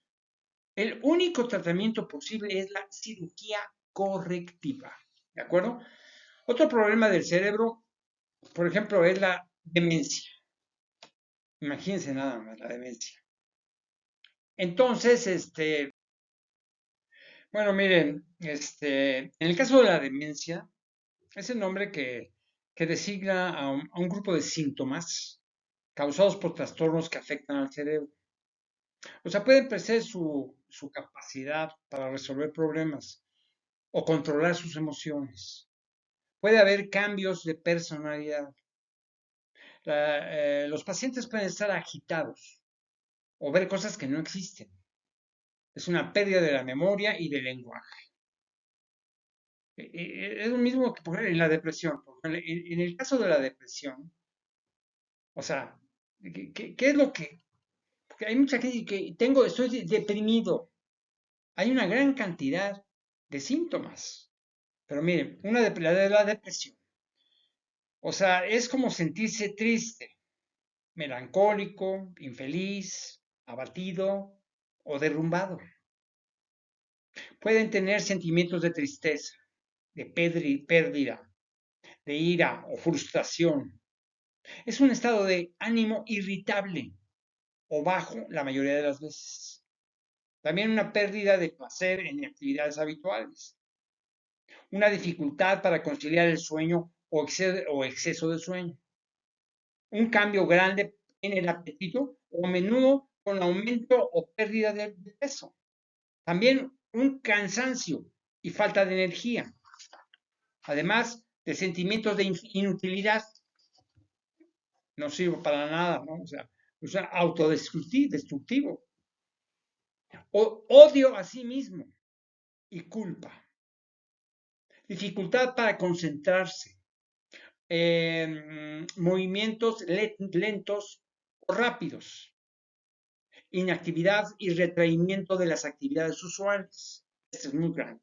Speaker 1: el único tratamiento posible es la cirugía correctiva. ¿De acuerdo? Otro problema del cerebro, por ejemplo, es la demencia. Imagínense nada más la demencia. Entonces, bueno, miren, en el caso de la demencia, es el nombre que designa a un grupo de síntomas causados por trastornos que afectan al cerebro. O sea, pueden perder su capacidad para resolver problemas o controlar sus emociones. Puede haber cambios de personalidad. Los pacientes pueden estar agitados o ver cosas que no existen. Es una pérdida de la memoria y del lenguaje. Es lo mismo que por ejemplo, en la depresión. En el caso de la depresión, o sea, ¿qué es lo que? Porque hay mucha gente que estoy deprimido. Hay una gran cantidad de síntomas. Pero miren, la de la depresión. O sea, es como sentirse triste, melancólico, infeliz, abatido o derrumbado. Pueden tener sentimientos de tristeza, de pérdida, de ira o frustración. Es un estado de ánimo irritable o bajo la mayoría de las veces. También una pérdida de placer en actividades habituales. Una dificultad para conciliar el sueño o exceso de sueño. Un cambio grande en el apetito o a menudo con aumento o pérdida de peso. También un cansancio y falta de energía. Además de sentimientos de inutilidad. No sirvo para nada, ¿no? O sea autodestructivo. Odio a sí mismo y culpa. Dificultad para concentrarse. Movimientos lentos o rápidos. Inactividad y retraimiento de las actividades usuales. Esto es muy grande.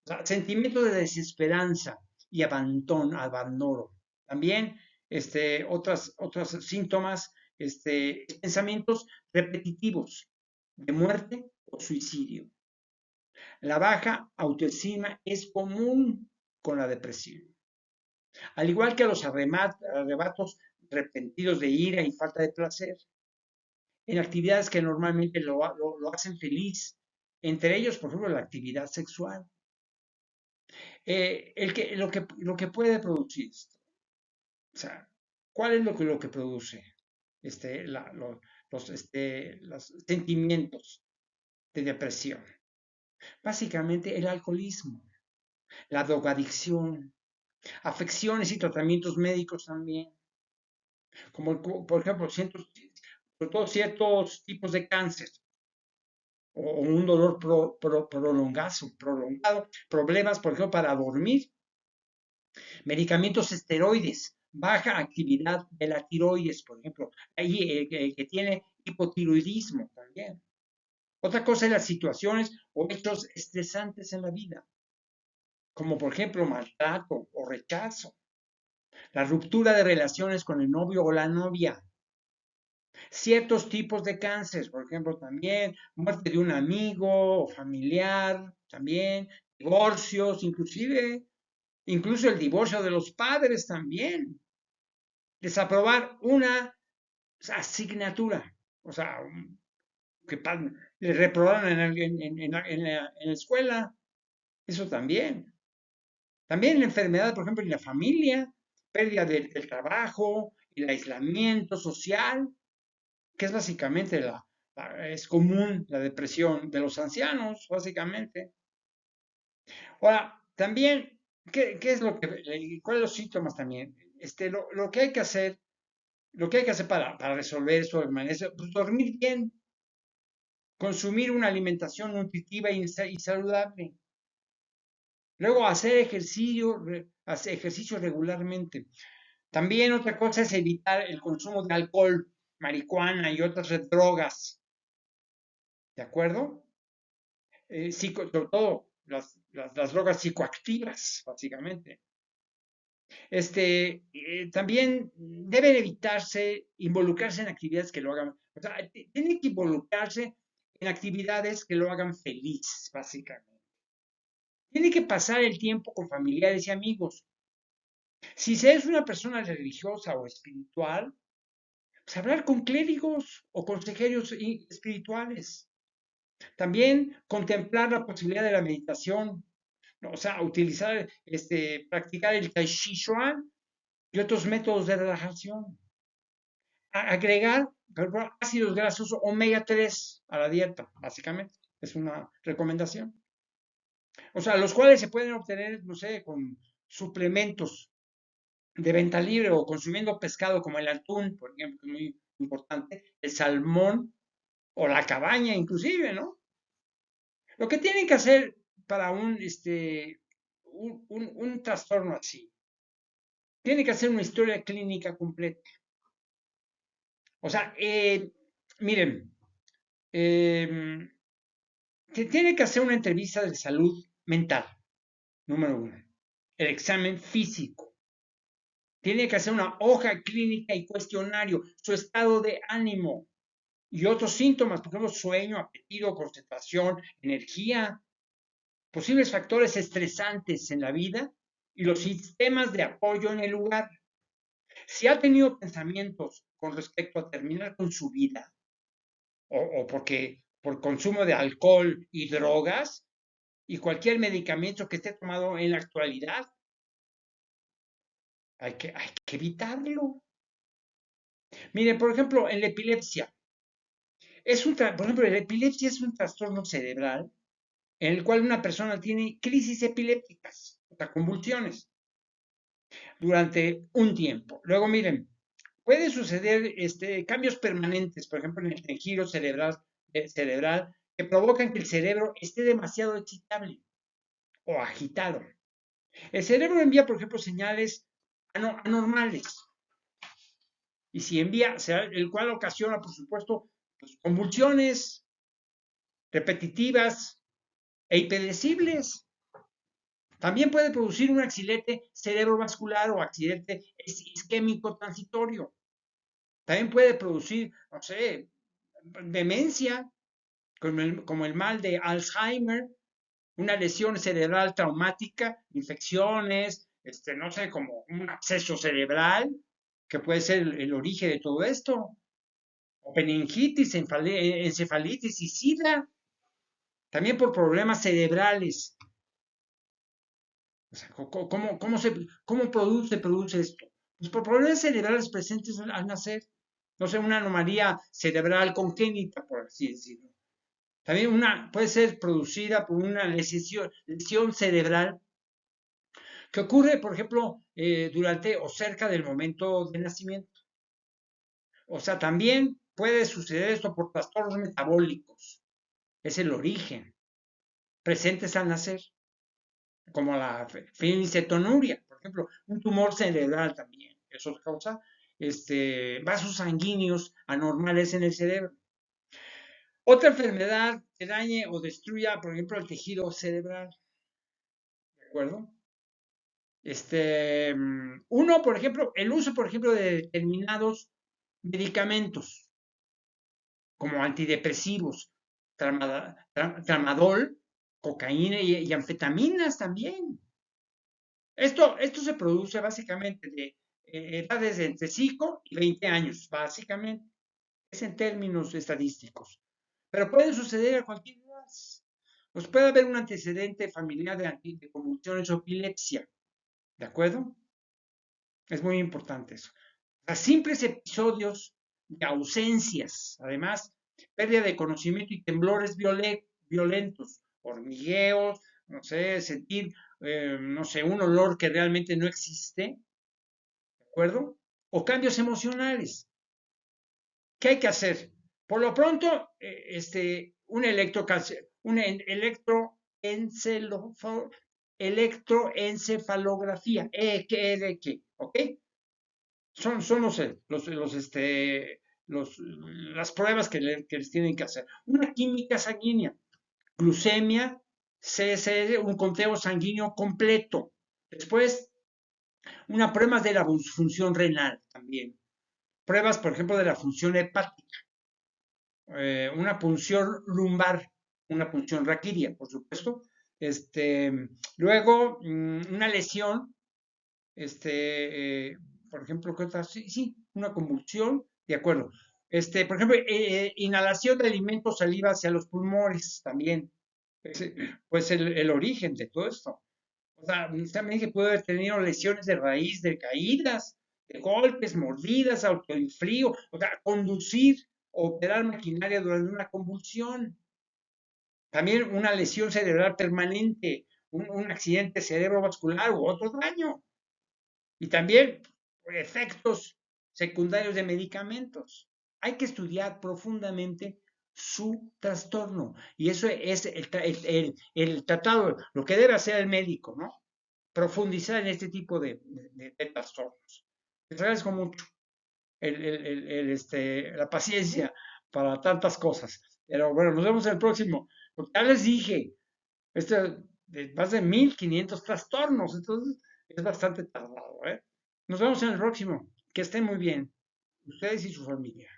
Speaker 1: O sea, sentimiento de desesperanza y abandono. También otros síntomas, pensamientos repetitivos de muerte o suicidio. La baja autoestima es común con la depresión. Al igual que los arrebatos repentinos de ira y falta de placer, en actividades que normalmente lo hacen feliz, entre ellos, por ejemplo, la actividad sexual. Lo que puede producir esto, o sea, ¿cuál es lo que produce los sentimientos de depresión? Básicamente el alcoholismo, la drogadicción, afecciones y tratamientos médicos también, como por ejemplo, sobre todo ciertos tipos de cáncer o un dolor prolongado, problemas, por ejemplo, para dormir, medicamentos esteroides, baja actividad de la tiroides, por ejemplo, ahí que tiene hipotiroidismo también. Otra cosa es las situaciones o hechos estresantes en la vida, como por ejemplo maltrato o rechazo, la ruptura de relaciones con el novio o la novia, ciertos tipos de cáncer, por ejemplo, también muerte de un amigo o familiar, también divorcios, incluso el divorcio de los padres también, desaprobar una asignatura, o sea, que le reprobaron en la escuela, eso también. También la enfermedad, por ejemplo, en la familia, pérdida del trabajo, el aislamiento social, que es básicamente es común la depresión de los ancianos, básicamente. Ahora, también, ¿qué es cuáles son los síntomas también? Lo que hay que hacer, para resolver eso de manera, pues dormir bien, consumir una alimentación nutritiva y saludable. Luego hacer ejercicio regularmente. También otra cosa es evitar el consumo de alcohol, marihuana y otras drogas. ¿De acuerdo? Sobre todo las drogas psicoactivas, básicamente. También deben evitarse involucrarse en actividades que lo hagan, o sea, tienen que involucrarse en actividades que lo hagan feliz, básicamente. Tiene que pasar el tiempo con familiares y amigos. Si se es una persona religiosa o espiritual, pues hablar con clérigos o consejeros espirituales. También contemplar la posibilidad de la meditación, ¿no? O sea, utilizar, practicar el Tai Chi Chuan y otros métodos de relajación. Agregar, por ejemplo, ácidos grasos omega 3 a la dieta, básicamente. Es una recomendación. O sea, los cuales se pueden obtener, no sé, con suplementos de venta libre o consumiendo pescado como el atún, por ejemplo, que es muy importante, el salmón o la cabaña inclusive, ¿no? Lo que tienen que hacer para un trastorno así, tienen que hacer una historia clínica completa. O sea, miren, eh, tiene que hacer una entrevista de salud mental, número uno. El examen físico. Tiene que hacer una hoja clínica y cuestionario, su estado de ánimo y otros síntomas, por ejemplo, sueño, apetito, concentración, energía, posibles factores estresantes en la vida y los sistemas de apoyo en el lugar. Si ha tenido pensamientos con respecto a terminar con su vida o porque por consumo de alcohol y drogas y cualquier medicamento que esté tomado en la actualidad, hay que evitarlo. Mire, por ejemplo, en la epilepsia, por ejemplo, la epilepsia es un trastorno cerebral en el cual una persona tiene crisis epilépticas, o sea, convulsiones, durante un tiempo. Luego, miren, puede suceder cambios permanentes, por ejemplo, en el tejido cerebral, que provocan que el cerebro esté demasiado excitable o agitado. El cerebro envía, por ejemplo, señales anormales. Y si envía, el cual ocasiona, por supuesto, pues, convulsiones repetitivas e impredecibles. También puede producir un accidente cerebrovascular o accidente isquémico transitorio. También puede producir, no sé, demencia, como el mal de Alzheimer, una lesión cerebral traumática, infecciones, no sé, como un absceso cerebral, que puede ser el origen de todo esto, o meningitis, encefalitis y sida, también por problemas cerebrales. O sea, ¿cómo produce esto? Pues por problemas cerebrales presentes al nacer. No sé, una anomalía cerebral congénita, por así decirlo. También puede ser producida por una lesión cerebral que ocurre, por ejemplo, durante o cerca del momento de nacimiento. O sea, también puede suceder esto por trastornos metabólicos. Es el origen, presentes al nacer, como la fenilcetonuria, por ejemplo, un tumor cerebral también. Eso causa vasos sanguíneos anormales en el cerebro. Otra enfermedad que dañe o destruya, por ejemplo, el tejido cerebral. ¿De acuerdo? Uno, por ejemplo, el uso, por ejemplo, de determinados medicamentos, como antidepresivos, tramadol, cocaína y anfetaminas también. Esto se produce básicamente de edades de entre 5 y 20 años, básicamente. Es en términos estadísticos. Pero puede suceder a cualquier edad. Pues puede haber un antecedente familiar de convulsiones o epilepsia. ¿De acuerdo? Es muy importante eso. A simples episodios de ausencias, además, pérdida de conocimiento y temblores violentos, hormigueos, no sé, sentir, no sé, un olor que realmente no existe, ¿de acuerdo? O cambios emocionales. ¿Qué hay que hacer? Por lo pronto, una electroencefalografía, EKG, ¿ok? Son las pruebas que les tienen que hacer. Una química sanguínea, glucemia, CSR, un conteo sanguíneo completo. Después, una prueba de la función renal también. Pruebas, por ejemplo, de la función hepática. Una punción lumbar, una punción raquídea, por supuesto. Este, luego, una lesión, por ejemplo, ¿qué otra? Sí, sí, una convulsión, de acuerdo. Por ejemplo, inhalación de alimentos, saliva hacia los pulmones también. Ese, pues el origen de todo esto. O sea, también que puede haber tenido lesiones de raíz, de caídas, de golpes, mordidas, autoinflío, o sea, conducir o operar maquinaria durante una convulsión. También una lesión cerebral permanente, un accidente cerebrovascular u otro daño. Y también efectos secundarios de medicamentos. Hay que estudiar profundamente su trastorno. Y eso es el tratado, lo que debe hacer el médico, ¿no? Profundizar en este tipo de trastornos. Les agradezco mucho la paciencia para tantas cosas. Pero bueno, nos vemos en el próximo. Porque ya les dije, más de 1500 trastornos, entonces es bastante tardado, ¿eh? Nos vemos en el próximo. Que estén muy bien, ustedes y su familia.